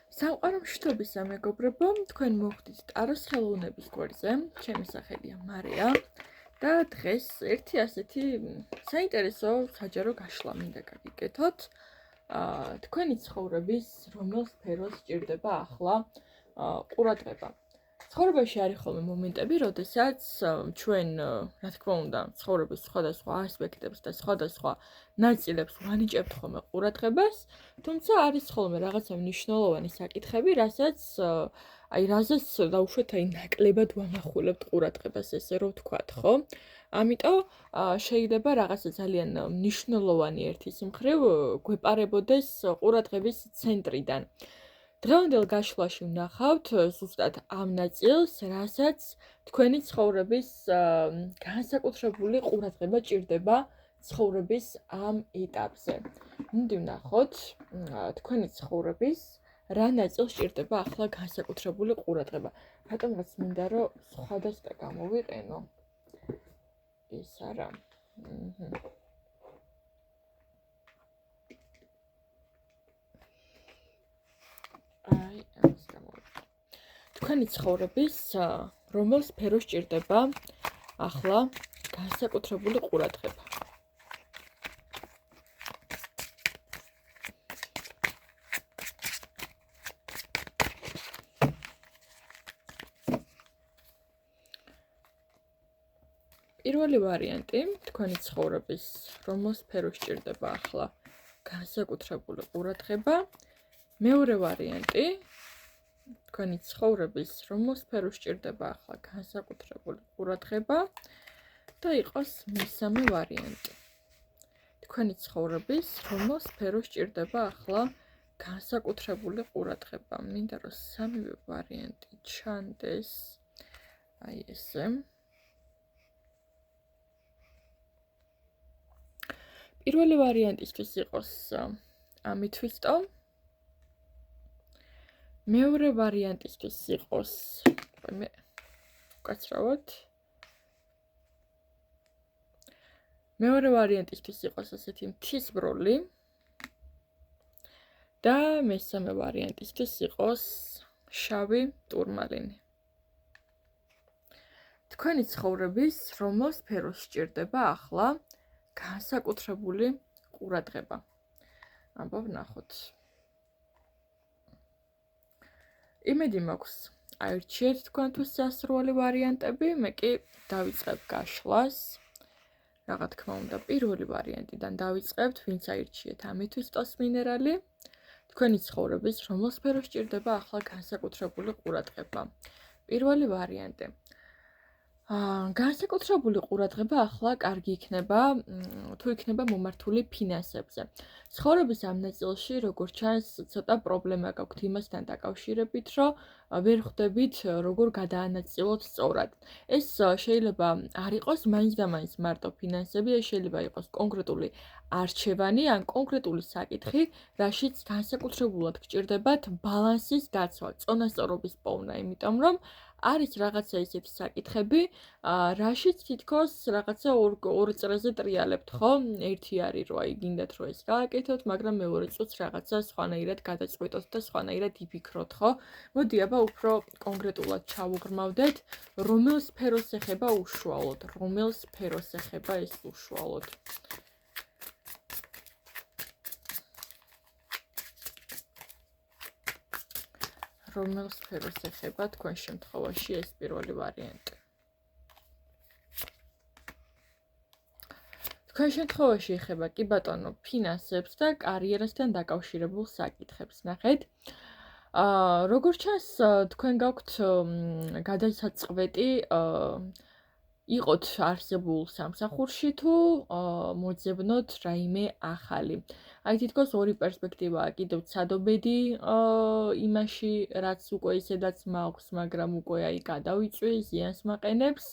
სამყარო მშვიდობისა მეგობრებო, თქვენ მოხვდით ტაროს ხელოვნების გვერდზე. ჩემი სახელია მარია და დღეს ერთი ასეთი საინტერესო საჯარო გაშლა მინდა გაგიკეთოთ. თქვენი ცხოვრების რომელ სფეროს სჭირდება ახლა ყურადღება. ცხოვრებაში არის ხოლმე მომენტები, როდესაც ჩვენ, რა თქმა უნდა, ცხოვრების სხვადასხვა ასპექტებს და სხვადასხვა ნაწილებს ვანიჭებთ ხოლმე ყურადღებას, თუმცა არის ხოლმე რაღაცა მნიშვნელოვანი საკითხები, რაზეც დაუშვათ ნაკლებად ვამახვილებთ ყურადღებას, ესე რომ ვთქვათ, ხო? ამიტომ შეიძლება რაღაცა ძალიან მნიშვნელოვანი ერთის მხრივ გვეპარებოდეს ყურადღების ცენტრიდან. დღევანდელ გაშლაში ვნახავთ ზუსტად ამ ნაწილს, რასაც თქვენი ცხოვრების განსაკუთრებული ყურადღება ჭირდება ცხოვრების ამ ეტაპზე. მინდი ვნახოთ თქვენი ცხოვრების რა ნაწილს ჭირდება ახლა განსაკუთრებული ყურადღება. რატომღაც მინდა რომ სხვადასხვა გამოვიყენო. ეს არა. თქვენი ცხოვრების რომელ სფეროს ჭირდება ახლა განსაკუთრებული ყურადღება. პირველი ვარიანტი, თქვენი ცხოვრების რომელ სფეროს ჭირდება ახლა განსაკუთრებული ყურადღება. მეორე ვარიანტი, თქვენი ცხოვრების რომელ სფეროს ჭირდება ახლა განსაკუთრებული ყურადღება და იყოს მესამე ვარიანტი. თქვენი ცხოვრების რომელ სფეროს ჭირდება ახლა განსაკუთრებული ყურადღება. მინდა რომ სამივე ვარიანტი ჩანდეს. აი ესე. პირველი ვარიანტისთვის იყოს ამით ვისტო. მეორე ვარიანტისთვის იყოს უკაცრავად. მეორე ვარიანტისთვის იყოს ასეთი მთისბროლი და მესამე ვარიანტისთვის იყოს შავი ტურმალინი. თქვენი ცხოვრების რომელ სფეროს სჭირდება ახლა განსაკუთრებული ყურადღება. ამბობ ნახოთ. იმედი მაქვს აირჩიეთ თქვენთვის სასრული ვარიანტები, მე კი დავიწყებ გაშლას. რა თქმა უნდა, პირველი ვარიანტიდან დავიწყებთ, ვინც აირჩიეთ ამით ვისტოს მინერალი. თქვენი ცხოვრების რომელ სფეროს სჭირდება ახლა განსაკუთრებული ყურადღება. პირველი ვარიანტი. განსაკუთრებული ყურადღება ახლა კარგი იქნება, თუ იქნება მომართული ფინანსებზე. ცხოვრების ამ ნაწილში, როგორც ჩანს, ცოტა პრობლემა გაქვთ იმასთან დაკავშირებით, რომ ვერ ხვდებით, როგორ გადაანაწილოთ სწორად. ეს შეიძლება არ იყოს მაინც და მაინც მარტო ფინანსები, ეს შეიძლება იყოს კონკრეტული არჩევანი ან კონკრეტული საკითხი, რაშიც განსაკუთრებულად გჭირდებათ ბალანსის დაცვა, წონასწორობის პოვნა, იმიტომ რომ არის რაღაცა ისეთი საკითხები, რაშიც თითქოს რაღაცა ორ წრეზე ტრიალებთ, ხო? ერთი არის, რომ აი გინდათ რომ ეს გააკეთოთ, მაგრამ მეორე წუთს რაღაცა სხვანაირად გადაწყვეტოთ და სხვანაირად იფიქროთ, ხო? მოდი აბა უფრო კონკრეტულად ჩავუღრმავდეთ, რომელ სფეროს ეხება უშუალოდ, რომელ სფეროს ეხება ეს უშუალოდ. რომელ სფეროს ეხება თქვენ შემთხვევაში ეს პირველი ვარიანტი. თქვენ შემთხვევაში ეხება კი ბატონო ფინანსებს და კარიერასთან დაკავშირებულ საკითხებს. ნახეთ. როგორც ჩანს, თქვენ გაქვთ გადასაწყვეტი იყოთ არსებულ სამსახურში თუ მოძებნოთ რაიმე ახალი. აი თითქოს ორი პერსპექტივაა კიდევ ცადობედი იმაში, რაც უკვე ისედაც მაქვს, მაგრამ უკვე აი გადავიწვი, ზიანს მაყენებს.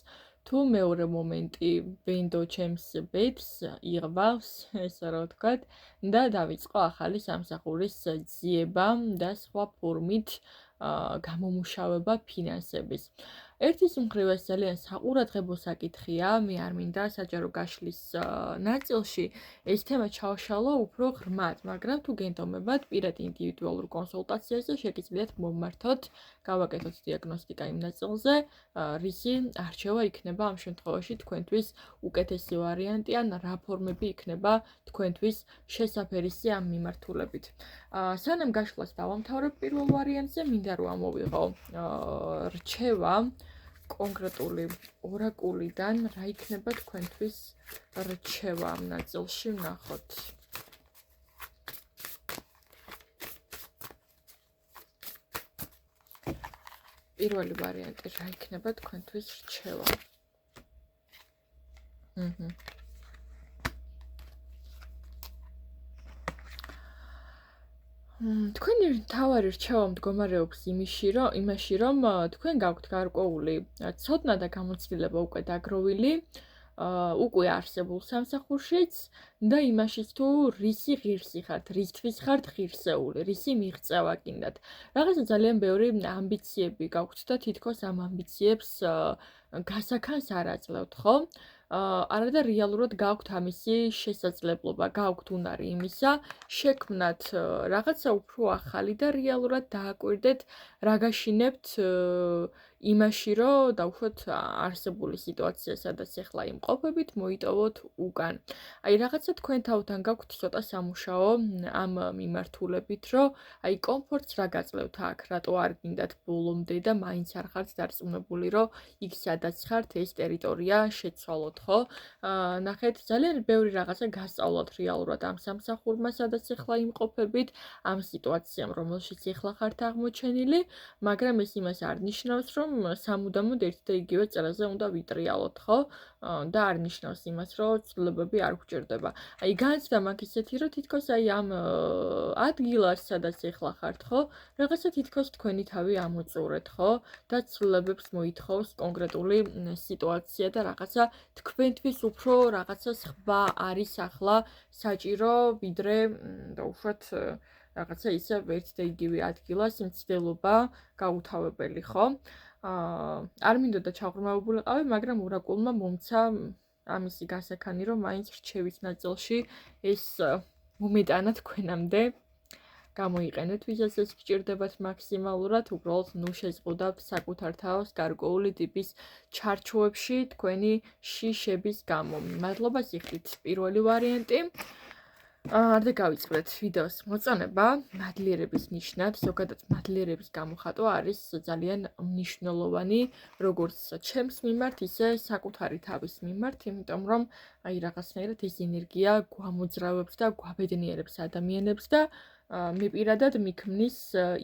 თუ მეორე მომენტი ვენდო ჩემს ბედს იღბავს, ესე რა ვთქვათ, და დაიწყო ახალი სამსახურის ძიება და სხვა ფორმით გამომუშავება ფინანსების. ერთის მხრივ ეს ძალიან საყურადღებო საკითხია, მე არ მინდა საჯარო გაშლის ნაწილში ეს თემა ჩავშალო უფრო ღრმად, მაგრამ თუ გენდომებათ პირად ინდივიდუალურ კონსულტაციაზე შეგიძლიათ მომმართოთ, გავაკეთოთ დიაგნოსტიკა იმ ნაწილზე, რისი არჩევა იქნება ამ შემთხვევაში თქვენთვის უკეთესი ვარიანტი ან რა ფორმები იქნება თქვენთვის შესაფერისი ამ მიმართულებით. სანამ გაშლას დავამთავრებ პირველ ვარიანტზე, მინდა რომ ამოვიღო რჩევა კონკრეტული ორაკულიდან, რა იქნება თქვენთვის რჩევა ამ ნაწილში, ვნახოთ. პირველი ვარიანტი, რა იქნება თქვენთვის რჩევა. თქვენი მთავარი რჩევა მდგომარეობს იმაში, რომ თქვენ გაქვთ გარკვეული ცოდნა და გამოცდილება უკვე დაგროვილი, უკვე არსებულ სამსახურშიც და იმაშიც თუ რისი ღირსი ხართ, რისთვის ხართ ღირსეული, რისი მიღწევა გინდათ. რაღაცა ძალიან ბევრი ამბიციები გაქვთ და თითქოს ამ ამბიციებს გასაქანს არ აძლევთ, ხო? არადა რეალურად გაქვთ ამისი შესაძლებლობა, გაქვთ უნარი იმისა, შექმნათ რაღაცა უფრო ახალი და რეალურად დააკვირდეთ, რა გაშინებთ იმაში, რომ დავუშვათ არსებული სიტუაცია, სადაც ახლა იმყოფებით, მოიტოვოთ უკან. აი რაღაცა თქვენ თავთან გაქვთ ცოტა სამუშაო ამ მიმართულებით, რომ აი კომფორტს რა გაძლევთ აქ, რატო არ გინდათ ბოლომდე და მაინც არ ხართ დარწმუნებული, რომ იქ სადაც ხართ ეს ტერიტორია შეცვალოთ, ხო? ნახეთ, ძალიან ბევრი რაღაცა გასწავლოთ რეალურად ამ სამსახურმა, სადაც ახლა იმყოფებით, ამ სიტუაციამ, რომელშიც ახლა ხართ აღმოჩენილი, მაგრამ ეს იმას არ ნიშნავს, რომ სამუდამოდ ერთ და იგივე წელაზე უნდა ვიტრიალოთ, ხო? და არ ნიშნავს იმას, რომ ცვლილებები არ გვჭირდება. აი განცდა მაგ ისეთი, რომ თითქოს აი ამ ადგილას, სადაც ახლა ხართ, ხო? რაღაცა თითქოს თქვენი თავი ამოწურეთ, ხო? და ცვლილებებს მოითხოვს კონკრეტული სიტუაცია და რაღაცა თქვენთვის უფრო რაღაცა სხვა არის ახლა საჭირო, ვიდრე დაუშვათ რაღაცა ისე ერთ და იგივე ადგილას მცდელობა გაუთავებელი, ხო? არ მინდოდა ჩაღრმავებულიყავი, მაგრამ ორაკულმა მომცა ამისი გასაქანი, რომ მაინც რჩევის ნაწილში ეს მომეტანა თქვენამდე გამოიყენეთ, ვისაც ეს გჭირდებათ მაქსიმალურად, უბრალოდ ნუ შეზღუდავთ საკუთარ თავს გარკვეული ტიპის ჩარჩოებში თქვენი შიშების გამო. მადლობა სიხდით. პირველი ვარიანტი. არ დავიწყდეთ ვიდეოს მოწონება, მადლიერების ნიშნად, ზოგადად მადლიერების გამოხატვა არის ძალიან მნიშვნელოვანი, როგორც ჩემს მიმართ, ისე საკუთარი თავის მიმართ, იმიტომ რომ აი რაღაცნაირად ეს ენერგია გვამოძრავებს და გვაბედნიერებს ადამიანებს და მე პირადად მიქმნის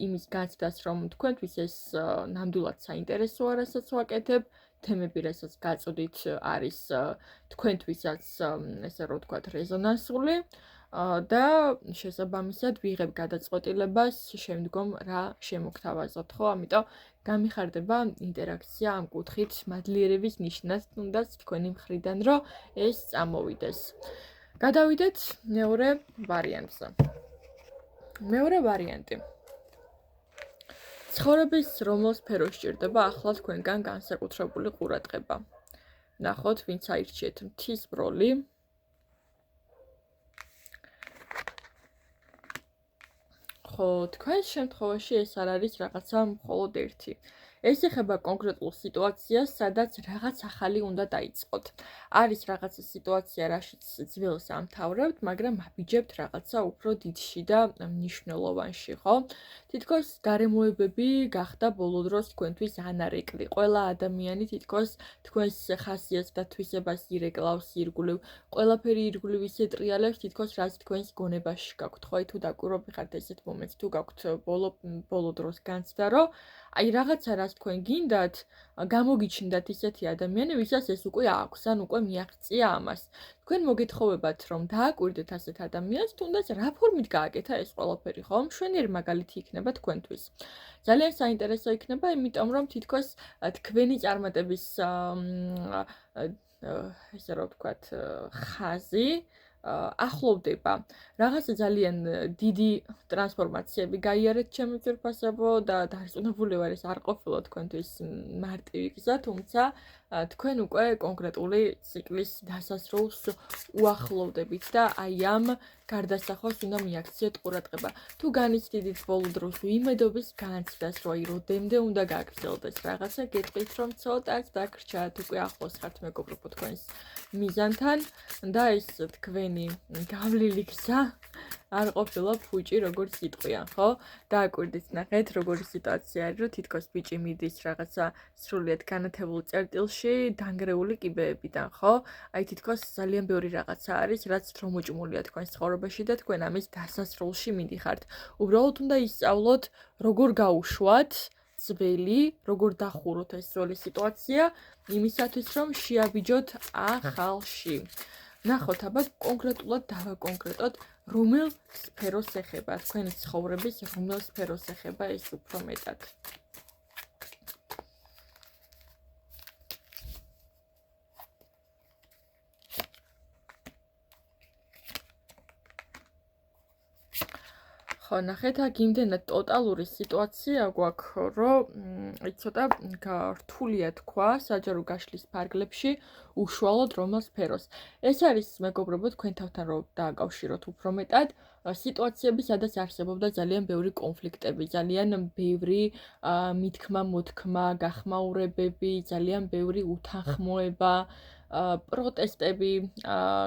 იმის განცდას, რომ თქვენთვის ეს ნამდვილად საინტერესოა, რასაც ვაკეთებ, თემები, რასაც გაწოდით, არის თქვენთვისაც, ესე რომ ვთქვათ, რეზონანსული და შესაბამისად ვიღებ გადაწყვეტილებას შემდგომ რა შემოგთავაზოთ, ხო? ამიტომ გამიხარდება ინტერაქცია ამ კუთხით მადლიერების ნიშნად, თუნდაც თქვენი მხრიდან, რომ ეს წამოვიდეს. გადავიდეთ მეორე ვარიანტზე. მეორე ვარიანტი. ცხოვრების რომელ სფეროს სჭირდება ახლა თქვენგან განსაკუთრებული ყურადღება. ნახოთ, ვინც აირჩიეთ მთის ბროლი. ხო, თქვენს შემთხვევაში ეს არ არის რაღაცა მხოლოდ ერთი. ეს ეხება კონკრეტულ სიტუაციას, სადაც რაღაც ახალი უნდა დაიწყოთ. არის რაღაცა სიტუაცია, რაშიც ძველს ამთავრებთ, მაგრამ აბიჯებთ რაღაცა უფრო დიდში და მნიშვნელოვანში, ხო? თითქოს გარემოებები გახდა ბოლო დროს თქვენთვის ანარეკლი. ყველა ადამიანი თითქოს თქვენს ხასიათს და თვისებას ირეკლავს, ირგვლივ. ყველაფერი ირგვლივ ისე ტრიალებს, თითქოს რაც თქვენს გონებაში გაქვთ, ხო? თუ დაკვირვები ხართ ესეთ მომენტს, თუ გაქვთ ბოლო დროს განცდა, რომ აი რაღაცა რაც თქვენ გინდათ, გამოგიჩნდათ ისეთი ადამიანი, ვისაც ეს უკვე აქვს, ან უკვე მიაღწია ამას. თქვენ მოგეთხოვებათ, რომ დააკვირდეთ ასეთ ადამიანს, თუნდაც რა ფორმით გააკეთა ეს ყველაფერი, ხო? მშვენიერი მაგალითი იქნება თქვენთვის. ძალიან საინტერესო იქნება, იმიტომ რომ თითქოს თქვენი წარმატების ესე რომ ვთქვათ, ხაზი ახლოვდება რაღაცა ძალიან დიდი ტრანსფორმაციები გაიარეთ ჩემი ძვირფასებო და დარწმუნებული ვარ ეს არ ყოფილა თქვენთვის მარტივი გზა, თუმცა თქვენ უკვე კონკრეტული ციკლის დასასრულს უახლოვდებით და აი ამ გარდასახვას უნდა მიაქციეთ ყურადღება. თუ განიცდიდით ბოლო დროს იმედობის განცდას, რომ აი როდემდე უნდა გაგრძელდეს რაღაცა, გეტყვით რომ ცოტაც დაგრჩათ, უკვე ახლოს ხართ მეგობრებო თქვენს მიზანთან და ეს თქვენი გავლილი გზა არ ყოფილა ფუჭი როგორც იტყვიან, ხო? დააკვირდით ნახეთ, როგორი სიტუაცია არის, რომ თითქოს ბიჭი მიდის რაღაცა სრულიად განათებულ წერტილში, დანგრეული კიბეებიდან, ხო? აი თითქოს ძალიან ბევრი რაღაცა არის, რაც დრომოჭმულია თქვენს ცხოვრებაში და თქვენ ამის დასასრულში მიდიხართ. უბრალოდ უნდა ისწავლოთ, როგორ გაუშვათ ძველი, როგორ დახუროთ ეს ძველი სიტუაცია, იმისათვის, რომ შეაბიჯოთ ახალში. ნახოთ, აბა კონკრეტულად დავაკონკრეტოთ, რომელ სფეროს ეხება თქვენი ცხოვრების, რომელ სფეროს ეხება ეს უფრო მეტად. ხო, ნახეთ, აქ იმდენად ტოტალური სიტუაცია გვაქვს, რომ ცოტა რთულია თქვა საჯარო გაშლის ფარგლებში უშუალოდ რომელ სფეროს. ეს არის მეგობრებო თქვენ თავთან რომ დააკავშიროთ უფრო მეტად სიტუაციები, სადაც არსებობდა ძალიან ბევრი კონფლიქტები, ძალიან ბევრი მithქმა-მოთქმა, გახმაურებები, ძალიან ბევრი უთანხმოება, პროტესტები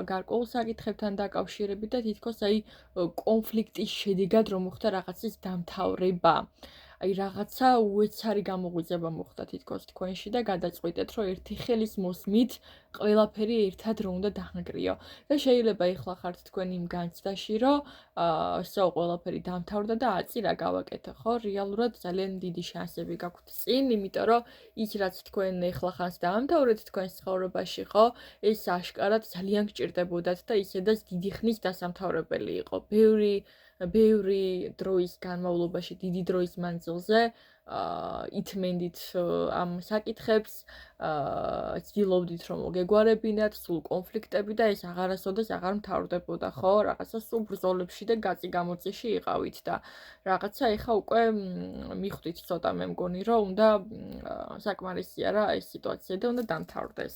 გარკვეულ საკითხებთან დაკავშირებით და თითქოს აი კონფლიქტის შედეგად რომ მოხდა რაღაცის დამთავრება. აი რაღაცა უეცარი გამოღვიძება მოხდა თითქოს თქვენში და გადაწყვიტეთ, რომ ერთი ხელის მოსმით ყველაფერი ერთად რომ უნდა დაანგრიო. და შეიძლება ეხლა ხართ თქვენ იმ განცდაში, რომ სო ყველაფერი დამთავრდა და აწი რა გავაკეთე, ხო? რეალურად ძალიან დიდი შანსები გაქვთ წინ, იმიტომ რომ ის რაც თქვენ ეხლა ხანს დაამთავრეთ თქვენს ცხოვრებაში, ხო? ეს აშკარად ძალიან გჭირდებოდათ და ისედაც დიდი ხნის დასამთავრებელი იყო. ბევრი დროის განმავლობაში, დიდი დროის მანძილზე ითმენდით ამ საკითხებს, ცდილობდით რომ მოგეგვარებინათ, სულ კონფლიქტები და ეს აღარასოდეს აღარ მთავრდებოდა, ხო? რაღაცა სულ ბრძოლებში და გაწი-გამოწიში იყავით და რაღაცა ეხა უკვე მიხვდით ცოტა მე მგონი, რომ უნდა საკმარისია რა ეს სიტუაცია და უნდა დამთავრდეს.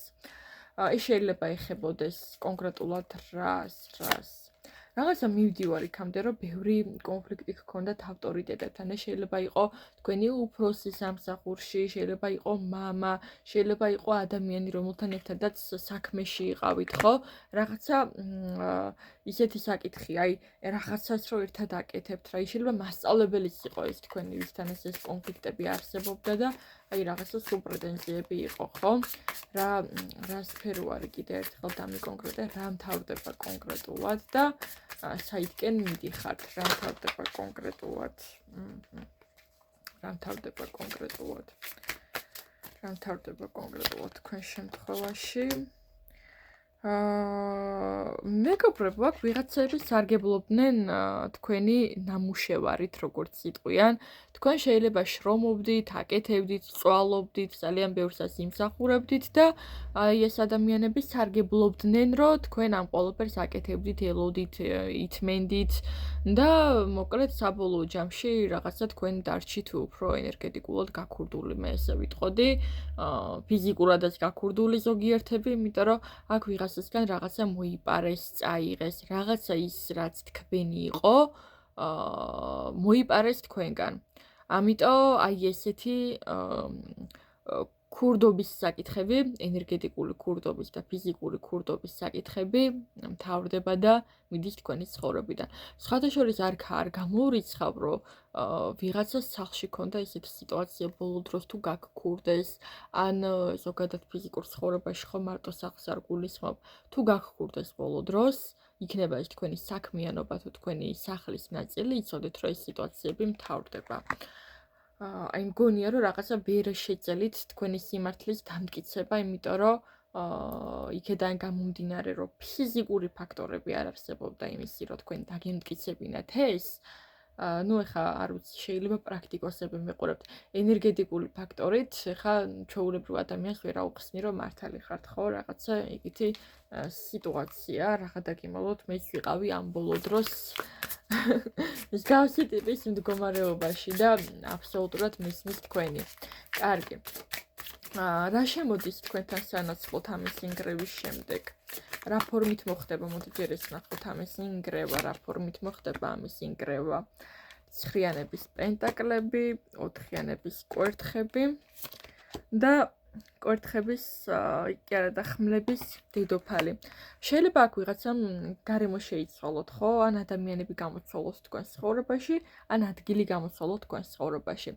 ის შეიძლება ეხებოდეს კონკრეტულად რას. რაღაცა მივდივარ იქამდე, რომ ბევრი კონფლიქტი გქონდათ ავტორიტეტებთან. ეს შეიძლება იყო თქვენი უფროსი სამსახურში, შეიძლება იყო მამა, შეიძლება იყო ადამიანი, რომელთან ერთადაც საქმეში იყავით, ხო? რაღაცა ისეთი საკითხი, აი, რაღაცას რო ერთად აკეთებთ, რა, შეიძლება მასწავლებელიც იყო ეს თქვენი, ვისთან ეს კონფლიქტები არსებობდა და აი რაღაცა სულ პრეტენზიები იყო, ხო? რა სფერო არის კიდე ერთხელ დამიკონკრეტე, რა მთავრდება კონკრეტულად და საითკენ მიდიხართ, რა მთავრდება კონკრეტულად. რა მთავრდება თქვენ შემთხვევაში. მეგობრებო, აქ ვიღაცები სარგებლობდნენ თქვენი ნამუშევარით, როგორც იტყვიან. თქვენ შეიძლება შრომობდით, აკეთებდით, წვალობდით, ძალიან ბევრსაც იმსახურებდით და აი ეს ადამიანები სარგებლობდნენ, რომ თქვენ ამ ყველაფერს აკეთებდით, ელოდით, ითმენდით და მოკლედ საბოლოო ჯამში რაღაცა თქვენ დარჩით უფრო ენერგეტიკულად გაქურდული, მე ესე ვიტყოდი. ფიზიკურადაც გაქურდული ზოგიერთები, იმიტომ რომ აქ ვიღაცასგან რაღაცა მოიპარეს, წაიღეს, რაღაცა ის რაც თქვენი იყო, მოიპარეს თქვენგან. ამიტომ აი ესეთი ქურდობის საკითხები, ენერგეტიკული ქურდობის და ფიზიკური ქურდობის საკითხები მთავრდება და მიდის თქვენი ცხოვრებიდან. სხვადასხვა არ გამოურიცხავ, რომ ვიღაცას სახლში ქონდა ესეთი სიტუაცია ბოლო დროს თუ გაგქურდეს, ან ზოგადად ფიზიკურ ცხოვრებაში ხო მარტო სახლს არ გულისხმობ, თუ გაგქურდეს ბოლო დროს, იქნება ეს თქვენი საქმიანობა თუ თქვენი სახლის ნაწილი, იცოდეთ, რომ ეს სიტუაციები მთავრდება. აი მგონია, რომ რაღაცა ვერ შეძელით თქვენი სიმართლის დამტკიცება, იმიტომ რომ იქედან გამომდინარე, რომ ფიზიკური ფაქტორები არ არსებობდა იმისი, რომ თქვენ დაგემტკიცებინათ ეს, ნუ ეხა არ ვიცი, შეიძლება პრაქტიკოსები მიყურებთ. ენერგეტიკული ფაქტორით, ეხა ჩვეულებრივ ადამიანს ვერ აუხსნი, რომ მართალი ხართ, ხო, რაღაცა იგითი სიტუაცია, რაღაცა დაგიმალოთ, მეც ვიყავი ამ ბოლო დროს მსგავსი ტიპის მდგომარეობაში და აბსოლუტურად მისმის თქვენი. კარგი. რა შემოდის თქვენთან სანაცვლოდ ამის ინგრევის შემდეგ? რა ფორმით მოხდება? მოდით ჯერ ეს ნახოთ ამის ინგრევა, რა ფორმით მოხდება ამის ინგრევა? ცხრიანების პენტაკლები, ოთხიანების კვერთხები და კვერთხების კი არა და ხმლების დედოფალი. შეიძლება აქ ვიღაცამ გარემო შეიცვალოთ, ხო? ან ადამიანები გამოცვალოთ თქვენს ცხოვრებაში, ან ადგილი გამოცვალოთ თქვენს ცხოვრებაში.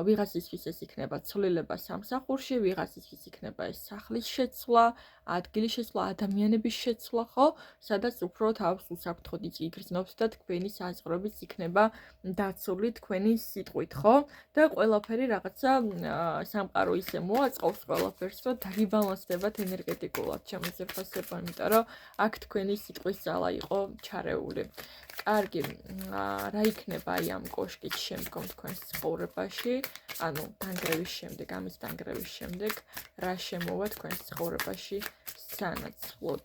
ვიღაცისთვის ეს იქნება ცვლილება სამსახურში, ვიღაცისთვის იქნება ეს სახლის შეცვლა, ადგილის შეცვლა, ადამიანების შეცვლა, ხო? სადაც უფრო თავს უსაფრთხოდ იგრძნობთ და თქვენი საზღვრებიც იქნება დაცული თქვენი სიტყვით, ხო? და ყველაფერი რაღაცა სამყარო ისე მოაწყობს ყველაფერს, რომ დაგიბალანსდებათ ენერგეტიკულად შემოძებასება, იმიტომ რომ აქ თქვენი სიტყვის ძალა იყო ჩარეული. კარგი, რა იქნება აი ამ კოშკის შემდგომ თქვენს ცხოვრებაში? ანუ დანგრევის შემდეგ, ამის დანგრევის შემდეგ რა შემოვა თქვენს ცხოვრებაში სანაცვლოდ?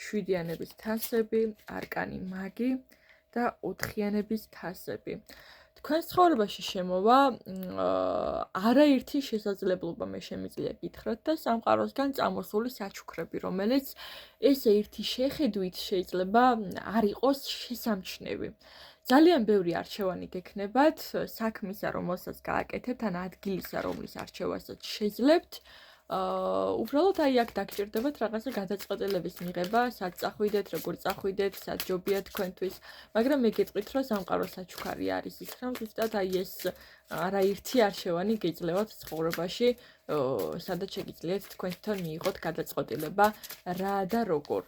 შვიდიანების თასები, არკანი მაგი და ოთხიანების თასები. თქვენს ცხოვრებაში შემოვა არაერთი შესაძლებლობა მე შემიძლია გითხრათ და სამყაროსგან წამოსული საჩუქრები, რომელიც ეს ერთი შეხედვით შეიძლება არ იყოს შესამჩნევი. ძალიან ბევრი არჩევანი გექნებათ საქმისა, რომელსაც გააკეთებთ, ან ადგილისა, რომლის არჩევასაც შეძლებთ. უბრალოდ აი აქ დაგჭირდებათ რაღაცა გადაწყვეტილების მიღება, სად წახვიდეთ, როგორ წახვიდეთ, სად ჯობია თქვენთვის, მაგრამ მე გეტყვით, რომ სამყაროს საჩუქარი არის ის, რომ ზუსტად აი ეს არაერთი არჩევანი გეძლევათ ცხოვრებაში, სადაც შეგიძლიათ თქვენ თვითონ მიიღოთ გადაწყვეტილება რა და როგორ.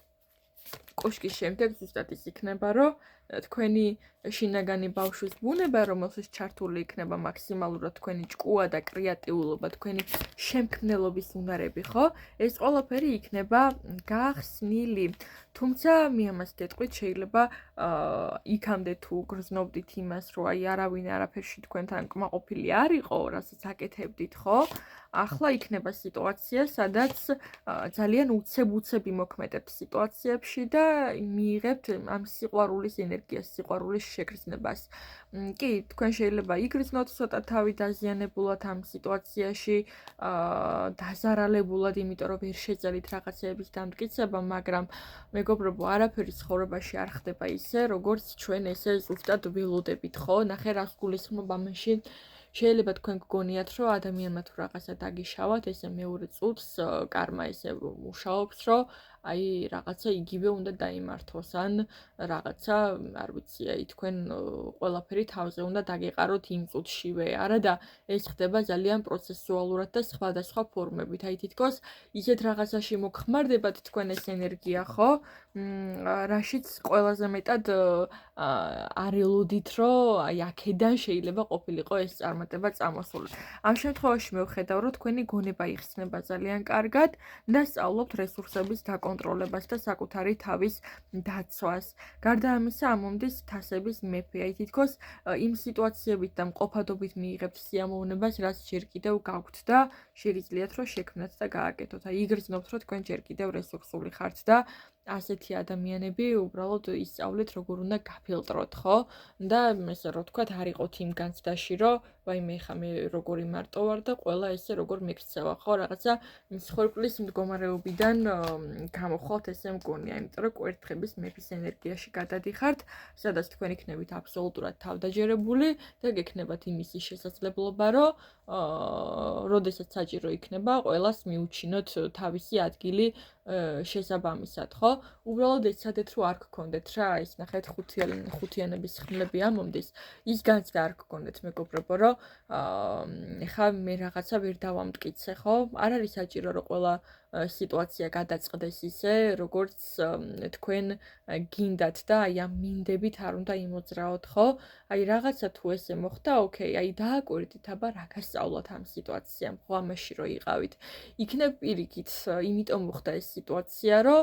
კოშკის შემდეგ ზუსტად ის იქნება, რომ თქვენი შინაგანი ბავშვის ბუნება, რომელშიც ჩართული იქნება მაქსიმალურად თქვენი ჭკუა და კრეატიულობა, თქვენი შემქმნელობის უნარები, ხო? ეს ყველაფერი იქნება გახსნილი. თუმცა მე ამას გეტყვით, შეიძლება იქამდე თუ გრძნობდით იმას, რომ აი არავინ არაფერში თქვენთან კმაყოფილი არ იყო, რასაც აკეთებდით, ხო? ახლა იქნება სიტუაცია, სადაც ძალიან უცებ-უცებ იმოქმედებთ სიტუაციებში და მიიღებთ ამ სიყვარულის ენერგიას, სიყვარულის შეგრძნებას. კი, თქვენ შეიძლება იგრძნოთ ცოტა თავი დაზიანებულად ამ სიტუაციაში, დაზარალებულად, იმიტომ რომ ვერ შეძალით რაღაცეების დამტკიცება, მაგრამ მეგობრებო, არაფერი ცხოვრებაში არ ხდება ისე, როგორც ჩვენ ესე ზუსტად ველოდებით, ხო? ნახე რას გულისხმობ ამაში. შეიძლება თქვენ გგონიათ, რომ ადამიანმა თუ რაღაცა დაგიშავათ, ესე მეორე წუთს კარმა ესე მუშაობს, რომ აი რაღაცა იგივე უნდა დაიმართოს, ან რაღაცა, არ ვიცი, აი თქვენ ყველაფერი თავზე უნდა დაგეყაროთ იმ წუთშივე. არა და ეს ხდება ძალიან პროცესუალურად და სხვადასხვა ფორმებით. აი თითქოს ისეთ რაღაცაში მოგხმარდებათ თქვენ ეს ენერგია, ხო? რაშიც ყველაზე მეტად არ ელოდით, რომ აი აქედან შეიძლება ყოფილიყო ეს წარმატება წამოსული. ამ შემთხვევაში მე ვხედავ, რომ თქვენი გონება იხსნება ძალიან კარგად და სწავლობთ რესურსების დაკონტროლებას და საკუთარი თავის დაცვას. გარდა ამისა, ამომდის თასების მეფე. აი თითქოს იმ სიტუაციებით და მყოფადობით მიიღებთ სიამოვნებას, რაც ჯერ კიდევ გაქვთ და შეგიძლიათ რომ შექმნათ და გააკეთოთ. აი იგრძნობთ, რომ თქვენ ჯერ კიდევ რესურსული ხართ და ასეთი ადამიანები უბრალოდ ისწავლეთ, როგორ უნდა გაფილტროთ, ხო? და ესე რომ თქვათ, არ იყოთ იმ განცდაში, რომ ვაიმე ხა მე როგორი მარტო ვარ და ყველა ესე როგორ მიქცევა, ხო? რაღაცა მსხვერპლის მდგომარეობიდან გამოვხვალთ, ესე მგონია, იმიტომ რომ კვერთხების მეფის ენერგიაში გადადიხართ, სადაც თქვენ იქნებით აბსოლუტურად თავდაჯერებული და გექნებათ იმისი შესაძლებლობა, რომ როდესაც საჭირო იქნება, ყველას მიუჩინოთ თავისი ადგილი შესაბამისად, ხო? უბრალოდ ეცადეთ, რომ არ გქონდეთ რა, ის ნახეთ ხუთიანების ხმლები ამომდის. ის განცდა არ გქონდეთ, მეგობრებო, რომ ეხა მე რაღაცა ვერ დავამტკიცე, ხო? არ არის საჭირო, რომ ყველა სიტუაცია გადაწყდეს ისე, როგორც თქვენ გინდათ და აი ამ მინდებით არ უნდა იმოძრაოთ, ხო? აი რაღაცა თუ ესე მოხდა, ოკეი, აი დააკვირდით, აბა რა გასწავლოთ ამ სიტუაციამ, ხო, ამაში რო იყავით. იქნებ პირიქით, იმიტომ მოხდა ეს სიტუაცია, რომ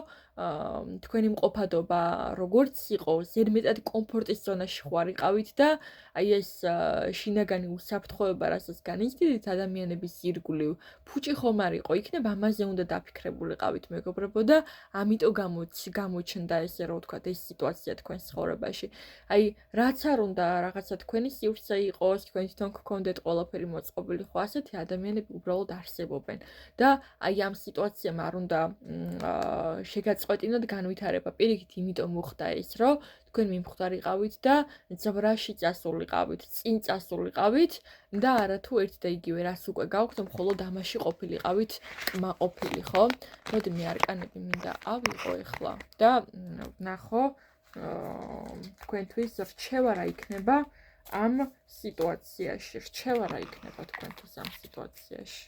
თქვენი მყოფადობა როგორც იყო, ზედმეტად კომფორტის ზონაში ხარიყავით და აი ეს შინაგანი უსაფრთხოება, რასაც განიცდიდით ადამიანების ირგვლივ, ფუჭი ხომ არ იყო, იქნებ ამაზე უნდა დაფიქრებულიყავით, მეგობრებო და ამიტომ გამოჩნდა ესე რომ ვთქვათ, ეს სიტუაცია თქვენს ცხოვრებაში. აი, რაც არ უნდა რაღაცა თქვენი სივრცე იყოს, თქვენ თვითონ გქონდეთ ყველაფერი მოწყობილი, ხო ასეთი ადამიანები უბრალოდ არსებობენ და აი ამ სიტუაციამ არ უნდა შეგაწყვეტინოთ განვითარება. პირიქით, იმიტომ მოხდა ეს, რომ თქვენ მიმხვდარიყავით და ძბრაში წასულიყავით, წინ წასულიყავით და არათუ ერთ და იგივე რას უკვე გაქვთ, მხოლოდ ამაში ყოფილიყავით კმაყოფილი, ხო? მოდი მე არკანები მინდა ავიღო ეხლა და ვნახო თქვენთვის რჩევა რა იქნება ამ სიტუაციაში. რჩევა რა იქნება თქვენთვის ამ სიტუაციაში.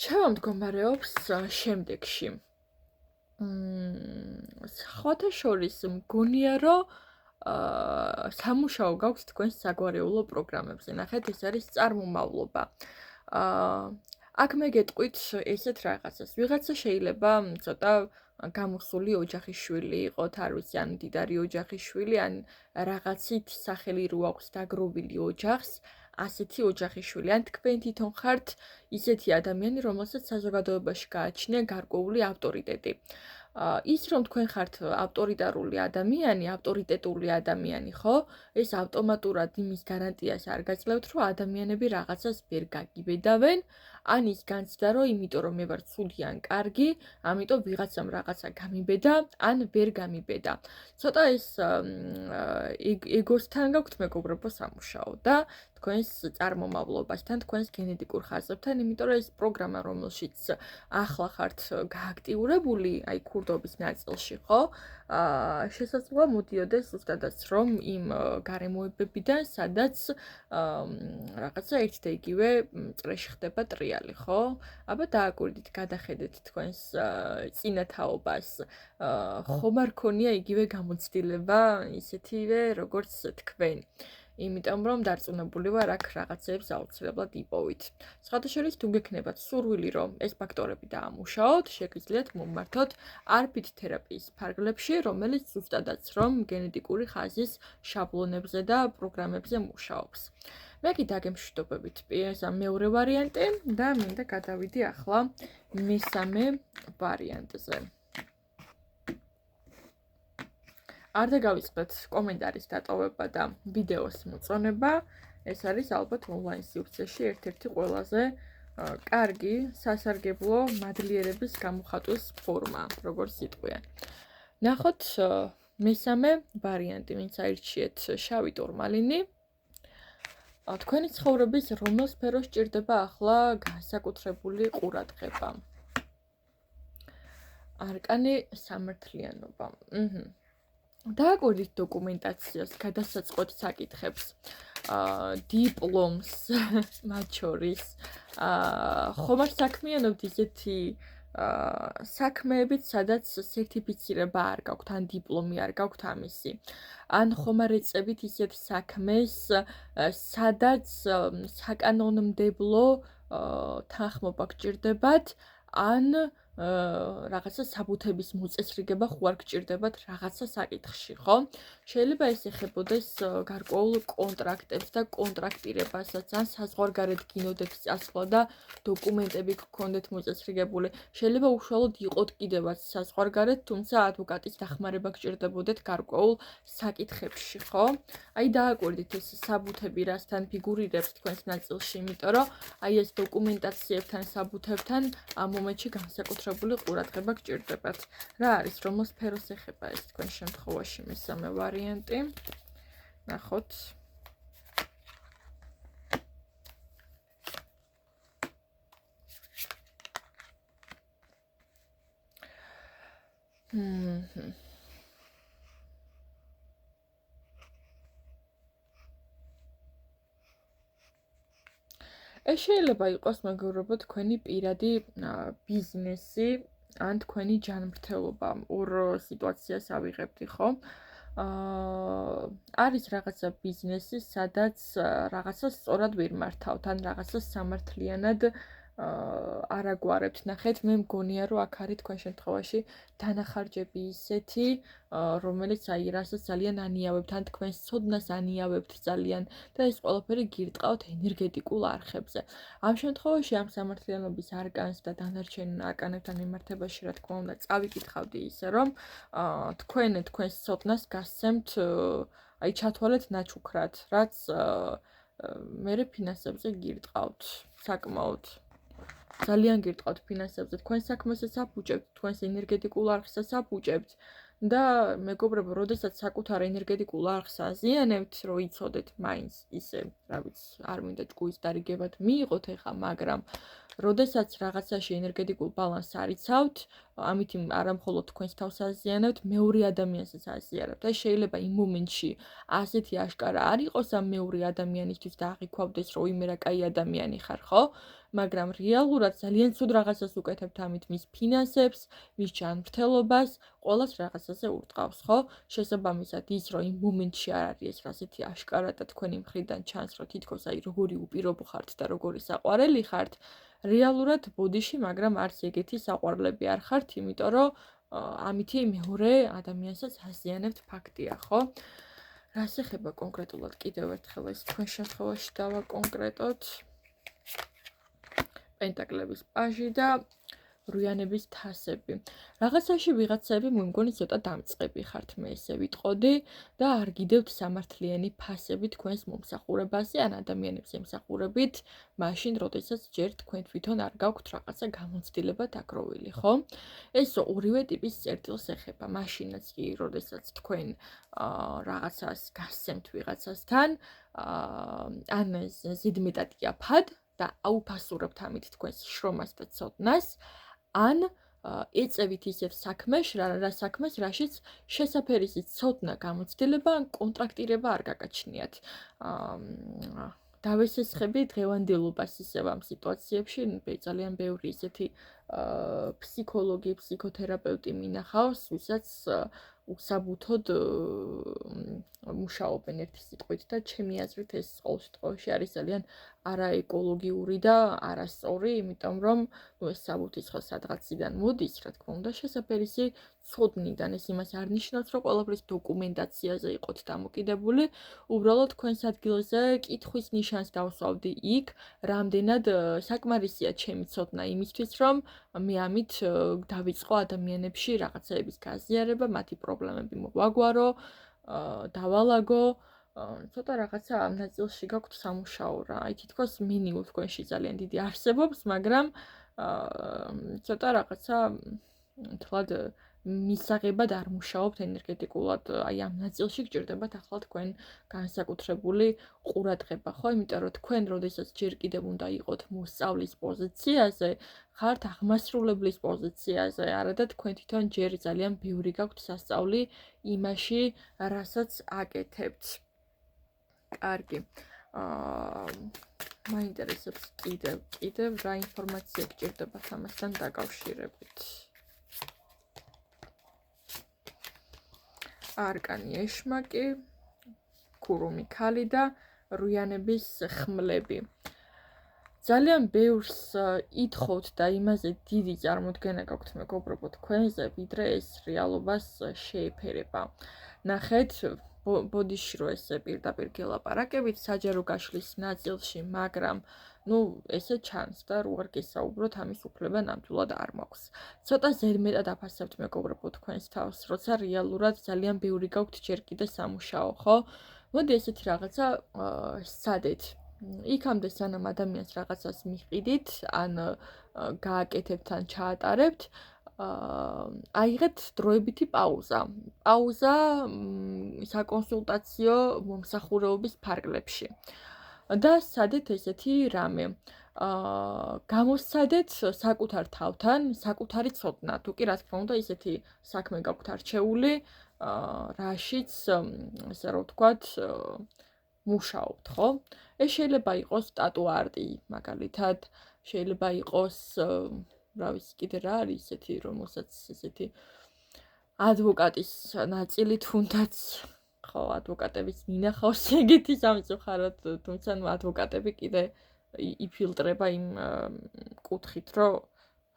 რჩევა მდგომარეობს შემდეგში. სხვათა შორის მგონია, რომ სამუშაო გაქვთ თქვენს საგვარეულო პროგრამებზე. ნახეთ, ეს არის წარმომავლობა. აქ მე გეტყვით ესეთ რაღაცას. ვიღაცა შეიძლება ცოტა გამოსული ოჯახის შვილი იყოთ, არ ვიცი, ან მდიდარი ოჯახის შვილი, ან რაღაცით სახელი რო აქვს დაგროვილი ოჯახს, ასეთი ოჯახის შვილი. ან თქვენ თვითონ ხართ ისეთი ადამიანი, რომელსაც საზოგადოებაში გააჩნია გარკვეული ავტორიტეტი. ის რომ თქვენ ხართ ავტორიტარული ადამიანი, ავტორიტეტული ადამიანი, ხო? ეს ავტომატურად იმის გარანტიას არ გაძლევთ, რომ ადამიანები რაღაცას ვერ გაგიბედავენ, ან ის განცდა, რომ იმიტომ რომ მე ვარ ცუდი ან კარგი, ამიტომ ვიღაცამ რაღაცა გამიბედა, ან ვერ გამიბედა. ცოტა ეს ეგოსთან გაქვთ მეგობრებო სამუშაო და თქვენს წარმომავლობასთან, თქვენს გენეტიკურ ხაზებთან, იმიტომ რომ ეს პროგრამა, რომელშიც ახლა ხართ გააქტიურებული, აი ქურდობის ნაწილში, ხო? შესაძლოა მოდიოდეს ზუსტადაც რომ იმ გარემოებებიდან, სადაც რაღაცა ერთ და იგივე წრეში ხდება ტრიალი, ხო? აბა დააკვირდით, გადახედეთ თქვენს წინათაობას. ხომ არ ქონია იგივე გამოცდილება, ისეთივე როგორც თქვენ. იმიტომ რომ დარწმუნებული ვარ, აქ რაღაცებს აუცილებლად იპოვით. სხვათა შორის, თუ გექნებათ სურვილი, რომ ეს ფაქტორები დაამუშაოთ, შეგიძლიათ მომმართოთ ARPIT თერაპიის ფარგლებში, რომელიც ზუსტადაც რომ გენეტიკური ხაზის შაბლონებზე და პროგრამებზე მუშაობს. მე კი დაგემშვიდობებით მეორე ვარიანტი და მინდა გადავიდე ახლა მესამე ვარიანტზე. არ დაგავიწყდეთ კომენტარის დატოვება და ვიდეოს მოწონება. ეს არის ალბათ ონლაინ სივრცეში ერთ-ერთი ყველაზე კარგი სასარგებლო მადლიერების გამოხატვის ფორმა, როგორც სიტყვიან. ნახოთ მესამე ვარიანტი, ვინც აირჩიეთ შავი ტურმალინი. თქვენი ცხოვრების რომელ სფეროს ჭირდება ახლა განსაკუთრებული ყურადღება? არკანი სამართლიანობა. დააკვირდით დოკუმენტაციას, გადასაწყვეტ საკითხებს, დიპლომს, მათ შორის. ხომ არ საქმიანობთ ისეთი საქმეებით, სადაც სერტიფიცირება არ გაქვთ, ან დიპლომი არ გაქვთ ამისი. ან ხომ არ ეწევით ისეთ საქმეს, სადაც საკანონმდებლო თანხმობა გჭირდებათ, ან რაღაცა საბუთების მოწესრიგება ხო არ გჭირდებათ რაღაცა საკითხში, ხო? შეიძლება ეს ეხებოდეს გარკვეულ კონტრაქტებს და კონტრაქტირებასაც, ან საზღვარგარეთ გინოდეთ წასვლა და დოკუმენტები გქონდეთ მოწესრიგებული. შეიძლება უშუალოდ იყოთ კიდევაც საზღვარგარეთ, თუმცა ადვოკატის დახმარება გჭირდებოდეთ გარკვეულ საკითხებში, ხო? აი დააკვირდით ეს საბუთები რასთან ფიგურირებს თქვენს ნაწილში, იმიტომ რომ აი ეს დოკუმენტაციებთან, საბუთებთან ამ მომენტში განსაკუთრებული ყურადღება გჭირდებათ. რა არის, რომელ სფეროს ეხება ეს თქვენ შემთხვევაში მესამე ვარიანტი? ნახოთ. ეს შეიძლება იყოს მეგობრებო თქვენი პირადი ბიზნესი ან თქვენი ჯანმრთელობა. ორ სიტუაციას ავიღებდი, ხო? არის რაღაცა ბიზნესი, სადაც რაღაცას სწორად ვერ მართავთ, ან რაღაცას სამართლიანად არ აგვარებთ. ნახეთ, მე მგონია, რომ აქ არის თქვენ შემთხვევაში დანახარჯები ისეთი, რომელიც აი რასაც ძალიან ანიავებთ, ან თქვენს ცოდნას ანიავებთ ძალიან და ეს ყველაფერი გირტყავთ ენერგეტიკულ არხებზე. ამ შემთხვევაში ამ სამართლიანობის არკანს და დანარჩენ არკანებთან მიმართებაში, რა თქმა უნდა, წავიკითხავდი ისე, რომ თქვენს ცოდნას გასცემთ აი ჩათვალეთ ნაჩუქრად, რაც მერე ფინანსებზე გირტყავთ, საკმაოდ ძალიან გირტყავთ ფინანსებზე, თქვენ საქმესაც აფუჭებთ, თქვენს ენერგეტიკულ არხსაც აფუჭებთ და მეგობრებო, როდესაც საკუთარ ენერგეტიკულ არხს აზიანებთ, რომ იცოდეთ მაინც ისე, რა ვიცი, არ მინდა ჭკუის დარიგებად მიიღოთ ეხა, მაგრამ როდესაც რაღაცაში ენერგეტიკულ ბალანსს არ იცავთ, ამით არა მხოლოდ თქვენს თავს აზიანებთ, მეორე ადამიანსაც აზიანებთ. და შეიძლება იმ მომენტში ასეთი აშკარა არ იყოს ამ მეორე ადამიანისთვის და აღიქვავდეს, რომ იმე რა კაი ადამიანი ხარ, ხო? მაგრამ რეალურად ძალიან ცუდ რაღაცას უკეთებთ ამით მის ფინანსებს, მის ჯანმრთელობას, ყველას რაღაცაზე ურტყავს, ხო? შესაბამისად ის, რომ იმ მომენტში არ არის ეს ასეთი აშკარა და თქვენი მხრიდან ჩანს, რომ თითქოს აი როგორი უპირობო ხართ და როგორი საყვარელი ხართ, რეალურად ბოდიში, მაგრამ არც ეგეთი საყვარლები არ ხართ, იმიტომ რომ ამითი მეორე ადამიანსაც აზიანებთ ფაქტია, ხო? რას ეხება კონკრეტულად კიდევ ერთხელ ეს თქვენ შემთხვევაში დავაკონკრეტოთ. პენტაკლების პაჟი და რუიანების თასები. რაღაცაში ვიღაცები მომგონი ცოტა დამწყები ხართ, მე ესე ვიტყოდი და არ გიდევთ სამართლიანი ფასები თქვენს მომსახურებაზე, ან ადამიანებს ემსახურებით, მაშინ, როდესაც ჯერ თქვენ თვითონ არ გაქვთ რაღაცა გამოცდილება დაგროვილი, ხო? ეს ორივე ტიპის წერტილს ეხება, მაშინაც კი, როდესაც თქვენ რაღაცას გასცემთ ვიღაცასთან, ან ზედმეტად იაფად და აუფასურებთ ამით თქვენს შრომას და ცოდნას, ან ეწევით ისევ საქმეს, რა საქმეს, რაშიც შესაფერისი ცოდნა, გამოცდილება ან კონტრაქტირება არ გაგაჩნიათ. დავესესხები დღევანდელობას ისევ ამ სიტუაციებში, ძალიან ბევრი ისეთი ფსიქოლოგი, ფსიქოთერაპევტი მინახავს, ვისაც უსაბუთოდ მუშაობენ ერთი სიტყვით და ჩემი აზრით ეს ყოველ შემთხვევაში არის ძალიან არაეკოლოგიური და არასწორი, იმიტომ რომ ეს საბუთის ხო სადღაციდან მოდის, რა თქმა უნდა, შესაფერისი ცოდნიდან. ეს იმას არ ნიშნავს, რომ ყველაფრის დოკუმენტაციაზე იყოთ დამოკიდებული, უბრალოდ თქვენს ადგილზე კითხვის ნიშანს დავსვავდი იქ, რამდენად საკმარისია ჩემი ცოდნა იმისთვის, რომ მე ამით დავიწყო ადამიანებში რაღაცეების გაზიარება, მათი პრობლემები მოვაგვარო, დავალაგო, ცოტა რაღაცა ამ ნაწილში გაქვთ სამუშაო რა. აი თითქოს მინიმუმ თქვენში ძალიან დიდი არსებობს, მაგრამ ცოტა რაღაცა თლად მისაღებად არ მუშაობთ ენერგეტიკულად, აი ამ ნაწილში გჭირდებათ ახლა თქვენ განსაკუთრებული ყურადღება, ხო? იმიტომ რომ თქვენ, როდესაც ჯერ კიდევ უნდა იყოთ მოსწავლის პოზიციაზე, ხართ აღმასრულებლის პოზიციაზე, არა და თქვენ თვითონ ჯერ ძალიან ბევრი გაქვთ სასწავლი იმაში, რასაც აკეთებთ. კარგი. მაინტერესებს კიდევ რა ინფორმაცია გჭირდებათ ამასთან დაკავშირებით. არკანი ეშმაკი, ქურუმი ქალი და რუიანების ხმლები. ძალიან ბევრს ითხოვთ და იმაზე დიდი წარმოდგენა გაქვთ მეგობრებო თქვენზე, ვიდრე ეს რეალობას შეეფერება. ნახეთ, ბოდიში რო ესე პირდაპირ გელაპარაკებით საჯარო გაშლის ნაწილში, მაგრამ ესე ჩანს და რო არ გესაუბროთ, ამის უფლება ნამდვილად არ მაქვს. ცოტა ზედმეტად აფასებთ მეგობრებო თქვენს თავს, როცა რეალურად ძალიან ბევრი გაქვთ ჯერ კიდე სამუშაო, ხო? მოდი ესეთი რაღაცა სცადეთ. იქამდე სანამ ადამიანს რაღაცას მიჰყიდით, ან გააკეთებთ, ან ჩაატარებთ, აიღეთ დროებითი პაუზა. პაუზა საკონსულტაციო მომსახურეობის ფარგლებში. და სცადეთ ესეთი რამე. გამოსცადეთ საკუთარ თავთან, საკუთარი ცოდნა. თუ კი რა თქმა უნდა, ისეთი საქმე გაქვთ არჩეული, რაშიც, ესე რომ ვთქვათ, მუშაობთ, ხო? ეს შეიძლება იყოს ტატუ არტი, მაგალითად, შეიძლება იყოს, რა ვიცი, კიდე რა არის ისეთი, რომელსაც ესეთი ადვოკატის ნაწილი თუნდაც ხო ადვოკატების მინახავს ეგეთი სამწუხაროდ თუმცა ადვოკატები კიდე იფილტრება იმ კუთხით რომ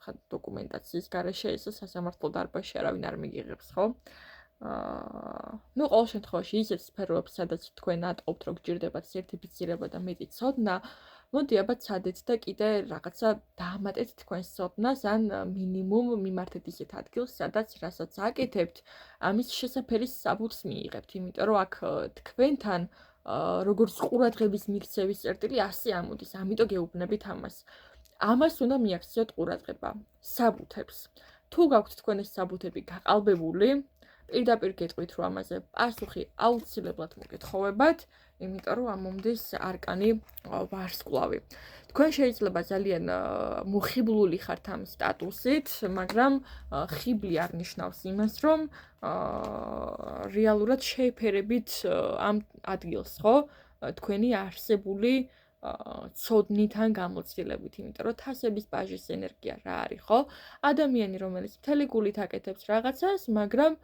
ხა დოკუმენტაციის გარეშე ეს სასამართლო დარბაზში არავინ არ მიგიღებს ხო ყოველ შემთხვევაში ისეთ სფეროებს სადაც თქვენ ატყობთ რომ გჭირდებათ სერტიფიცირება და მეტი ცოდნა მოდი აბა ცადეთ და კიდე რაღაცა დაამატეთ თქვენს ცოდნას ან მინიმუმ მიმართეთ ისეთ ადგილს სადაც რასაც აკეთებთ ამის შესაფერის საბუთს მიიღებთ იმიტომ რომ აქ თქვენთან როგორც ყურადღების მიქცევის წერტილი 100 ამოდის ამიტომ გეუბნებით ამას უნდა მიაქციოთ ყურადღება საბუთებს თუ გაქვთ თქვენ ეს საბუთები გაყალბებული პირდაპირ გეტყვით რომ ამაზე პასუხი აუცილებლად მოგეთხოვებათ იმიტომ რომ ამომდის არკანი ვარსკვლავი თქვენ შეიძლება ძალიან მოხიბლული ხართ ამ სტატუსით მაგრამ ხიბლი არ ნიშნავს იმას რომ რეალურად შეეფერებით ამ ადგილს ხო თქვენი არსებული ცოდნიდან გამოცდილებით, იმიტომ რომ თასების ბაჟის ენერგია რა არის, ხო? ადამიანი, რომელიც მთელი გულით აკეთებს რაღაცას, მაგრამ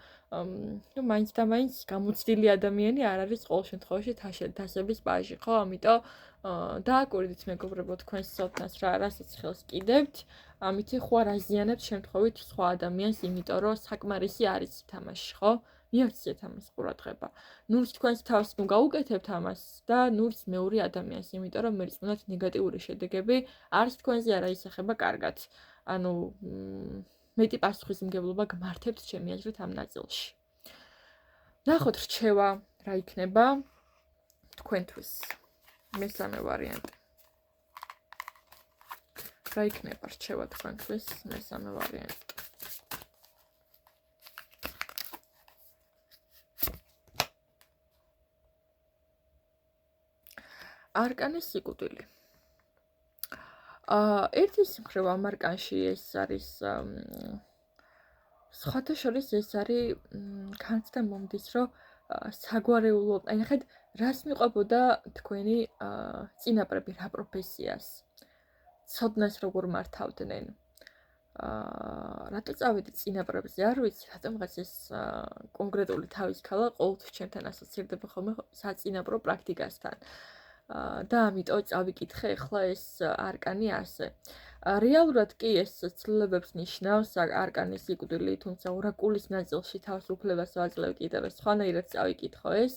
მაინც და მაინც გამოცდილი ადამიანი არ არის ყოველ შემთხვევაში თასების ბაჟი, ხო? ამიტომ დააკვირდით მეგობრებო თქვენს ცოდნას რასაც ხელს კიდევთ, ამით ხო არ აზიანებთ შემთხვევით სხვა ადამიანს, იმიტომ რომ საკმარისი არის თამაში, ხო? მიაქციეთ ამას ყურადღება. ნურს თქვენს თავს ნუ გაუკეთებთ ამას და ნურს მეორე ადამიანს, იმიტომ რომ მერწმუნდეთ ნეგატიური შედეგები არც თქვენზე არ აისახება კარგად. ანუ მეტი პასუხისმგებლობა გმართებთ ჩემი აზრით ამ ნაწილში. ნახოთ რჩევა რა იქნება თქვენთვის. მესამე ვარიანტი. რა იქნება რჩევა თქვენთვის მესამე ვარიანტი. არკანის სიკვდილი. ერთის მხრივ ამ არკანში ეს არის სხვათა შორის ეს არის განცდა მომდის, რომ საგვარეულო, აი ნახეთ, რას მიყვებოდა თქვენი წინაპრები რა პროფესიას, ცოდნას როგორ მართავდნენ. რატო წავედი წინაპრებზე არ ვიცი, რატომღაც ეს კონკრეტული თავის ქალა ყოველთვის ჩემთან ასოცირდება ხოლმე საწინაპრო პრაქტიკასთან. და ამიტომ წავიკითხე ახლა ეს არკანი ასე. რეალურად კი ეს ცვლილებებს ნიშნავს არკანის სიკვდილი, თუმცა ორაკულის ნაწილში თავს უფლებას ვაძლევ კიდევ სხვანაირად წავიკითხო ეს.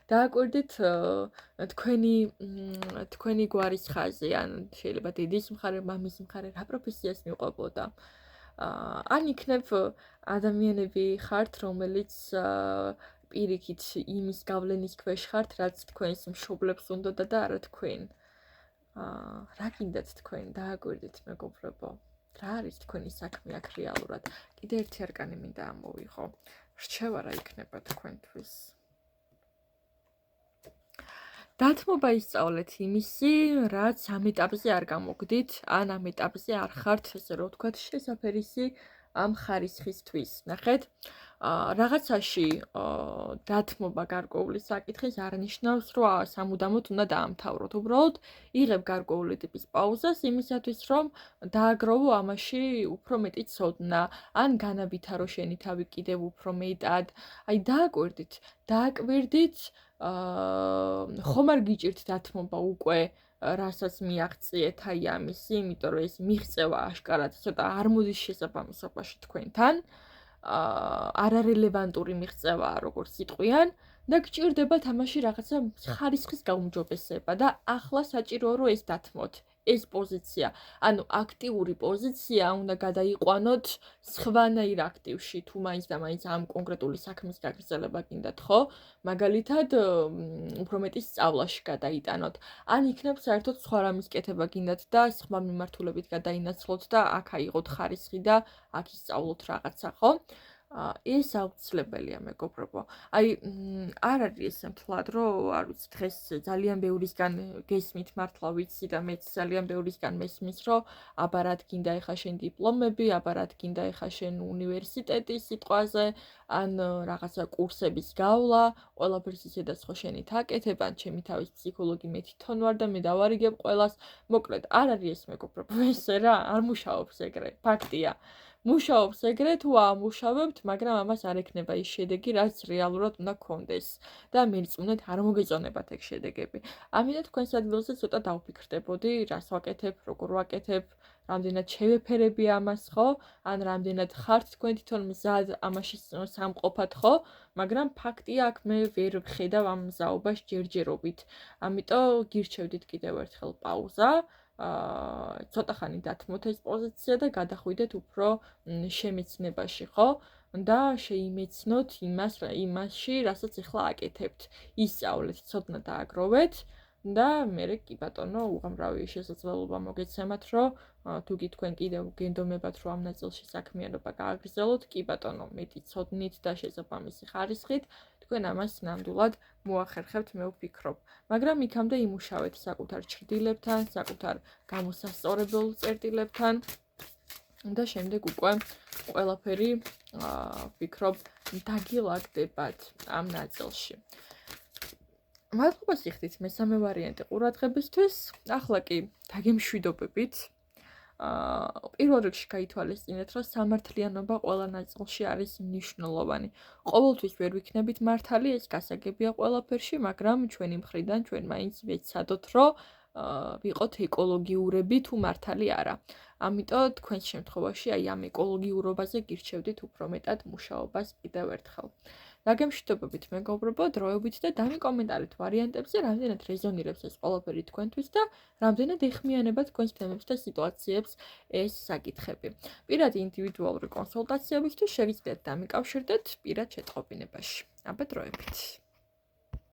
დააკვირდით თქვენი გვარის ხაზი, ან შეიძლება დედის მხარე, მამის მხარე რა პროფესიას მიყვებოდა. ან იქნებ ადამიანები ხართ, რომელიც პირიქით იმის გავლენის ქვეშ ხართ, რაც თქვენს მშობლებს უნდოდა და არა თქვენ. რა გინდათ თქვენ დააკვირდით მეგობრებო? რა არის თქვენი საქმე აქ რეალურად? კიდე ერთი არკანი მინდა ამოვიღო. რჩევა რა იქნება თქვენთვის? დათმობა ისწავლეთ იმისი, რაც ამ ეტაპზე არ გამოგდით, ან ამ ეტაპზე არ ხართ, ესე რომ ვთქვათ, შესაფერისი ამ ხარისხისთვის. ნახეთ, რაღაცაში დათმობა გარკვეული საკითხის არ ნიშნავს, რომ სამუდამოდ უნდა დაამთავროთ. უბრალოდ იღებ გარკვეული ტიპის პაუზას იმისათვის, რომ დააგროვო ამაში უფრო მეტი ცოდნა, ან განავითარო შენი თავი კიდევ უფრო მეტად. აი დააკვირდით, ხომ არ გიჭირთ დათმობა უკვე რასაც მიაღწიეთ აი ამისი, იმიტომ რომ ეს მიღწევა აშკარად ცოტა არ მოდის შესაბამისობაში თქვენთან. არარელევანტური მიღწევაა როგორც იტყვიან და გჭირდება თამაში რაღაცა ხარისხის გაუმჯობესება და ახლა საჭიროა რომ ეს დათმოთ. ეს პოზიცია, ანუ აქტიური პოზიცია უნდა გადაიყვანოთ სხვანაირ აქტივში, თუ მაინც და მაინც ამ კონკრეტული საქმის გაგრძელება გინდათ, ხო? მაგალითად, უფრო მეტი სწავლაში გადაიტანოთ. ან იქნებ საერთოდ სხვა რამის კეთება გინდათ და სხვა მიმართულებით გადაინაცვლოთ და აქ აიღოთ ხარისხი და აქ ისწავლოთ რაღაცა, ხო? ეს აუცილებელია მეგობრებო. აი არ არის ეს მთლად, რომ არ ვიცი, დღეს ძალიან ბევრისგან გესმით მართლა ვიცი და მეც ძალიან ბევრისგან მესმის, რომ აბა რა გინდა ეხა შენ დიპლომები, აბა რა გინდა ეხა შენ უნივერსიტეტის სიტყვაზე, ან რაღაცა კურსების გავლა, ყველაფერს ისედაც ხო შენით აკეთებ, ან ჩემი თავის ფსიქოლოგი მე თვითონ ვარ და მე დავარიგებ ყველას. მოკლედ, არ არის ეს მეგობრებო, ესე რა, არ მუშაობს ეგრე, ფაქტია. მუშაობს ეგრე თუ ამუშავებთ, მაგრამ ამას არ ექნება ის შედეგი, რაც რეალურად უნდა გქონდეს და მერწმუნეთ არ მოგეწონებათ ეგ შედეგები. ამიტომ თქვენს ადგილზე ცოტა დავფიქრდებოდი, რას ვაკეთებ, როგორ ვაკეთებ, რამდენად შევეფერები ამას, ხო? ან რამდენად ხართ თქვენ თვითონ მზად ამაში სამყოფად, ხო? მაგრამ ფაქტია, აქ მე ვერ ვხედავ ამ მზაობას ჯერჯერობით. ამიტომ გირჩევდით კიდევ ერთხელ პაუზა. ცოტა ხანი დათმოთ ეს პოზიცია და გადახვიდეთ უფრო შემეცნებაში, ხო? და შეიმეცნოთ იმაში, რასაც ახლა აკეთებთ. ისწავლეთ, ცოდნა დააგროვეთ და მე კი ბატონო, უამრავი შესაძლებლობა მოგეცემათ, რომ თუ კი თქვენ კიდევ გენდომებათ, რომ ამ ნაწილში საქმიანობა გააგრძელოთ, კი ბატონო, მეტი ცოდნით და შესაბამისი ხარისხით, თქვენ ამას ნამდვილად მოახერხებთ, მე ვფიქრობ. მაგრამ იქამდე იმუშავეთ საკუთარ ჩრდილებთან, საკუთარ გამოსასწორებელ წერტილებთან და შემდეგ უკვე ყველაფერი ვფიქრობ დაგილაგდებათ ამ ნაწილში. მადლობა სიხდით მესამე ვარიანტი ყურადღებისთვის. ახლა კი დაგემშვიდობებით. პირველ რიგში გაითვალისწინეთ, რომ სამართლიანობა ყველა ნაწილში არის მნიშვნელოვანი. ყოველთვის ვერ ვიქნებით მართალი, ეს გასაგებია ყველაფერში, მაგრამ ჩვენი მხრიდან ჩვენ მაინც ვეცადოთ, რომ ვიყოთ ეკოლოგიურები თუ მართალი არა. ამიტომ თქვენს შემთხვევაში აი ამ ეკოლოგიურობაზე გირჩევდით უფრო მეტად მუშაობას კიდევ ერთხელ. დაგემშვიდობებით მეგობრებო, დროებით და დამიკომენტარეთ ვარიანტებზე, რამდენად რეზონირებს ეს ყველაფერი თქვენთვის და რამდენად ეხმიანება თქვენს თემებს და სიტუაციებს ეს საკითხები. პირადი ინდივიდუალური კონსულტაციებისთვის შეგიძლიათ დამიკავშირდეთ პირად შეტყობინებაში. აბა დროებით.